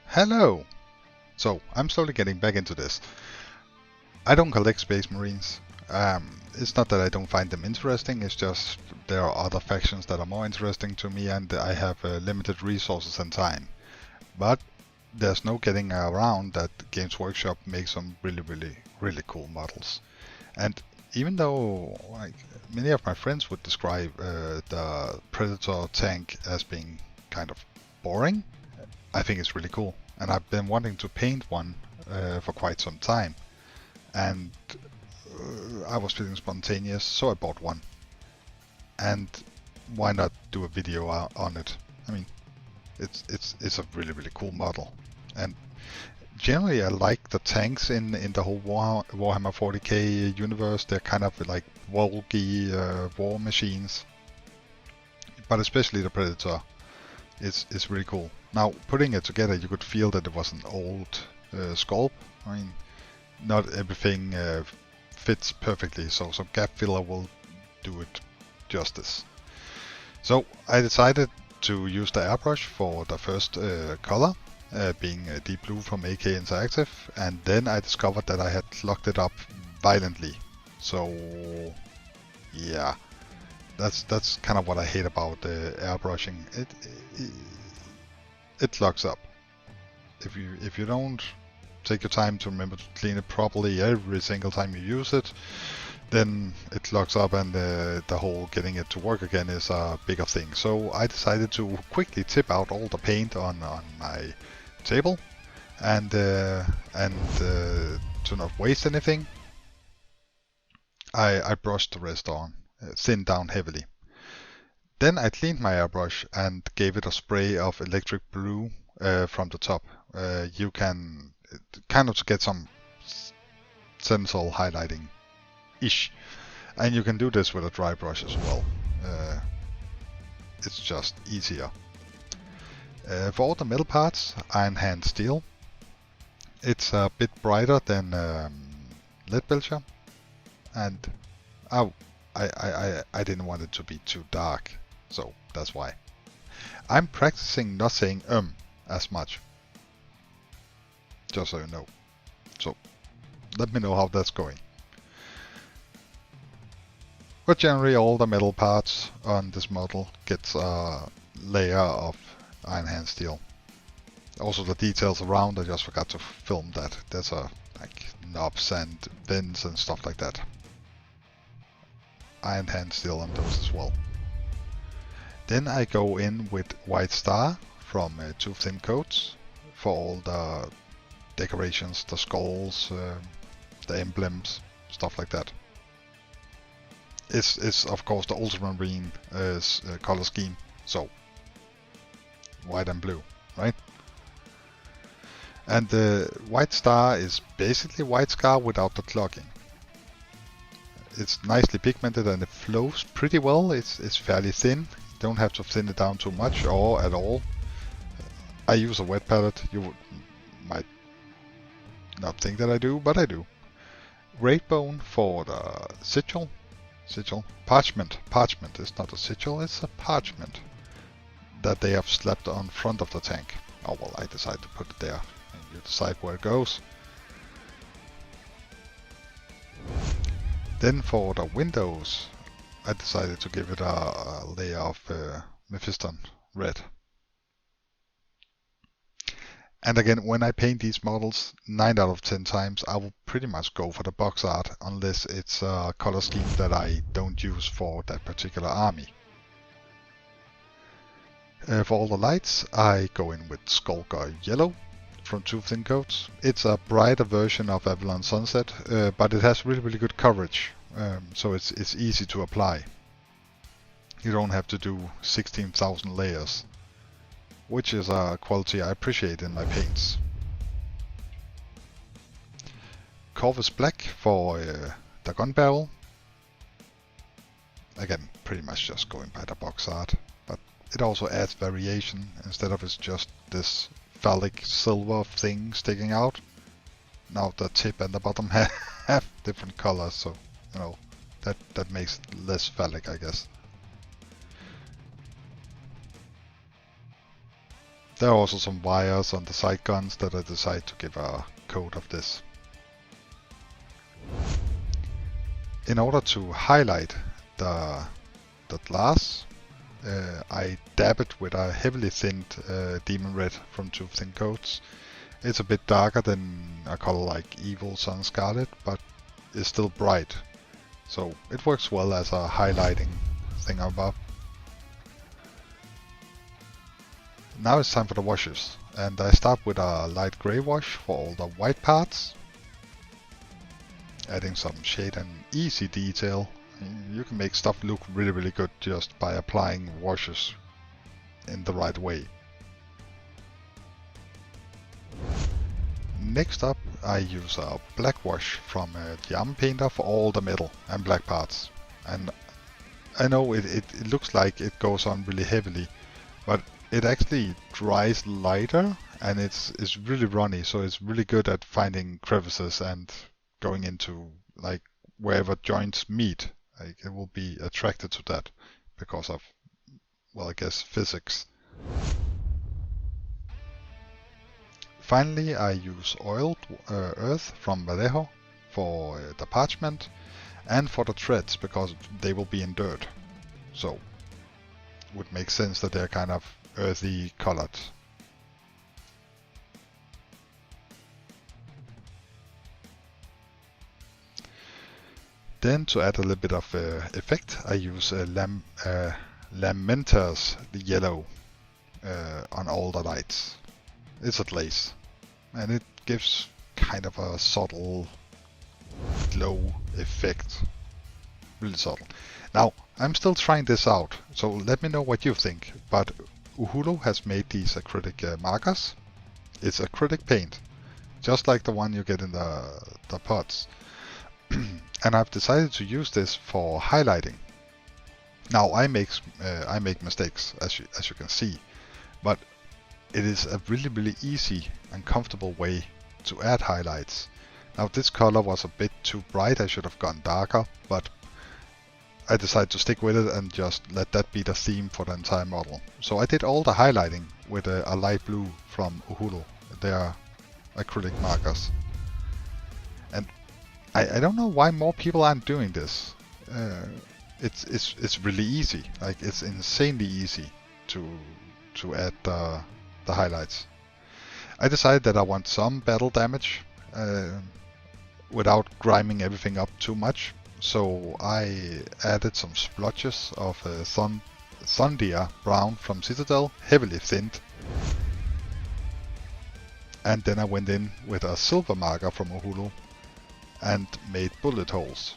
Hello! So, I'm slowly getting back into this. I don't collect Space Marines. It's not that I don't find them interesting, it's just there are other factions that are more interesting to me and I have limited resources and time. But there's no getting around that Games Workshop makes some really cool models. And even though many of my friends would describe the Predator tank as being kind of boring, I think it's really cool. And I've been wanting to paint one for quite some time. And I was feeling spontaneous, so I bought one. And why not do a video on it? I mean, it's a really cool model. And generally, I like the tanks in the whole Warhammer 40k universe. They're kind of like bulky war machines, but especially the Predator is really cool. Now, putting it together, you could feel that it was an old sculpt. I mean, not everything fits perfectly, so some gap filler will do it justice. So I decided to use the airbrush for the first color, being deep blue from AK Interactive, and then I discovered that I had clogged it up violently. So yeah, that's kind of what I hate about airbrushing. It clogs up. If you don't take your time to remember to clean it properly every single time you use it, then it clogs up and the whole getting it to work again is a bigger thing. So I decided to quickly tip out all the paint on my table and to not waste anything, I brushed the rest on, thinned down heavily. Then I cleaned my airbrush and gave it a spray of electric blue from the top. You can kind of to get some sensual highlighting ish. And you can do this with a dry brush as well. It's just easier. For all the metal parts, iron hand steel. It's a bit brighter than lead belcher, and I didn't want it to be too dark, so that's why. I'm practicing not saying as much, just so you know. So let me know how that's going. But generally all the metal parts on this model gets a layer of iron hand steel. Also the details around, I just forgot to film that. There's like knobs and vents and stuff like that. Iron hand steel on those as well. Then I go in with white star from Two Thin Coats for all the decorations, the skulls, the emblems, stuff like that. It's of course the ultramarine color scheme, so white and blue, right? And the white star is basically white scar without the clogging. It's nicely pigmented and it flows pretty well. It's fairly thin. Don't have to thin it down too much or at all. I use a wet palette. You might not think that I do, but I do. Ray bone for the sigil. Parchment. It's not a sigil, it's a parchment that they have slapped on front of the tank. Oh well, I decided to put it there, and you decide where it goes. Then for the windows, I decided to give it a layer of Mephiston red. And again, when I paint these models, 9 out of 10 times I will pretty much go for the box art, unless it's a color scheme that I don't use for that particular army. For all the lights, I go in with Skulker Yellow from Two Thin Coats. It's a brighter version of Avalon Sunset, but it has really good coverage, so it's easy to apply. You don't have to do 16,000 layers, which is a quality I appreciate in my paints. Corvus Black for the gun barrel. Again, pretty much just going by the box art, but it also adds variation. Instead of it's just this phallic silver thing sticking out, now the tip and the bottom have different colors, so you know that makes it less phallic, I guess. There are also some wires on the side guns that I decided to give a coat of this. In order to highlight the glass, I dab it with a heavily thinned Demon Red from Two Thin Coats. It's a bit darker than a color like Evil Sun Scarlet, but it's still bright. So it works well as a highlighting thing above. Now it's time for the washes, and I start with a light gray wash for all the white parts, adding some shade and easy detail. You can make stuff look really good just by applying washes in the right way. Next up, I use a black wash from the armor painter for all the metal and black parts. And I know it looks like it goes on really heavily, but it actually dries lighter, and it's really runny, so it's really good at finding crevices and going into like wherever joints meet. Like it will be attracted to that because of, well, I guess physics. Finally, I use oiled earth from Vallejo for the parchment and for the threads because they will be in dirt. So it would make sense that they're kind of earthy colored. Then to add a little bit of effect, I use Lamenter's yellow on all the lights. It's a glaze, and it gives kind of a subtle glow effect. Really subtle. Now, I'm still trying this out, so let me know what you think. But Uhulu has made these acrylic markers. It's acrylic paint, just like the one you get in the pots. And I've decided to use this for highlighting. Now I make mistakes, as you can see, but it is a really easy and comfortable way to add highlights. Now this color was a bit too bright, I should have gone darker, but I decided to stick with it and just let that be the theme for the entire model. So I did all the highlighting with a light blue from Uhulu. They are acrylic markers. And I don't know why more people aren't doing this. It's really easy. Like it's insanely easy to add the highlights. I decided that I want some battle damage without grinding everything up too much. So I added some splotches of Thundia Brown from Citadel, heavily thinned. And then I went in with a silver marker from Uhulu and made bullet holes.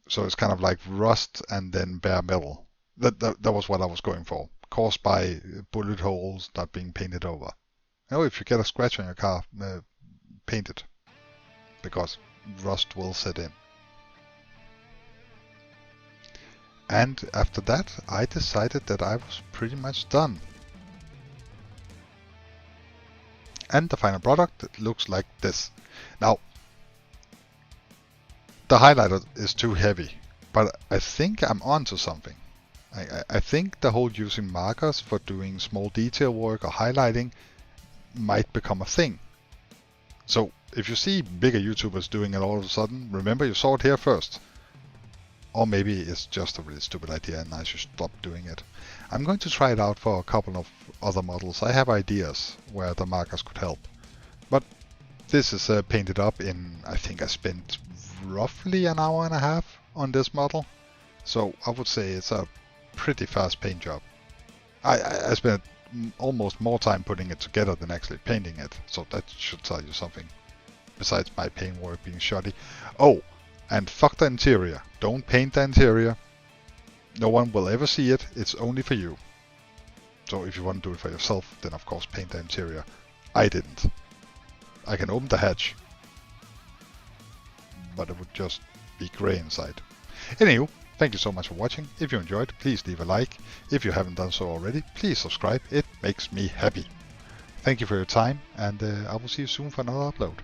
So it's kind of like rust and then bare metal. That was what I was going for, caused by bullet holes not being painted over. You know, if you get a scratch on your car, paint it, because rust will set in. And after that, I decided that I was pretty much done. And the final product looks like this. Now, the highlighter is too heavy, but I think I'm onto something. I think the whole using markers for doing small detail work or highlighting might become a thing. So if you see bigger YouTubers doing it all of a sudden, remember you saw it here first. Or maybe it's just a really stupid idea and I should stop doing it. I'm going to try it out for a couple of other models. I have ideas where the markers could help. But this is painted up in, I think I spent roughly an hour and a half on this model. So I would say it's a pretty fast paint job. I spent almost more time putting it together than actually painting it. So that should tell you something. Besides my paint work being shoddy. Oh, and fuck the interior. Don't paint the interior. No one will ever see it. It's only for you. So if you want to do it for yourself, then of course paint the interior. I didn't. I can open the hatch, but it would just be grey inside. Anywho, thank you so much for watching. If you enjoyed, please leave a like. If you haven't done so already, please subscribe. It makes me happy. Thank you for your time, and I will see you soon for another upload.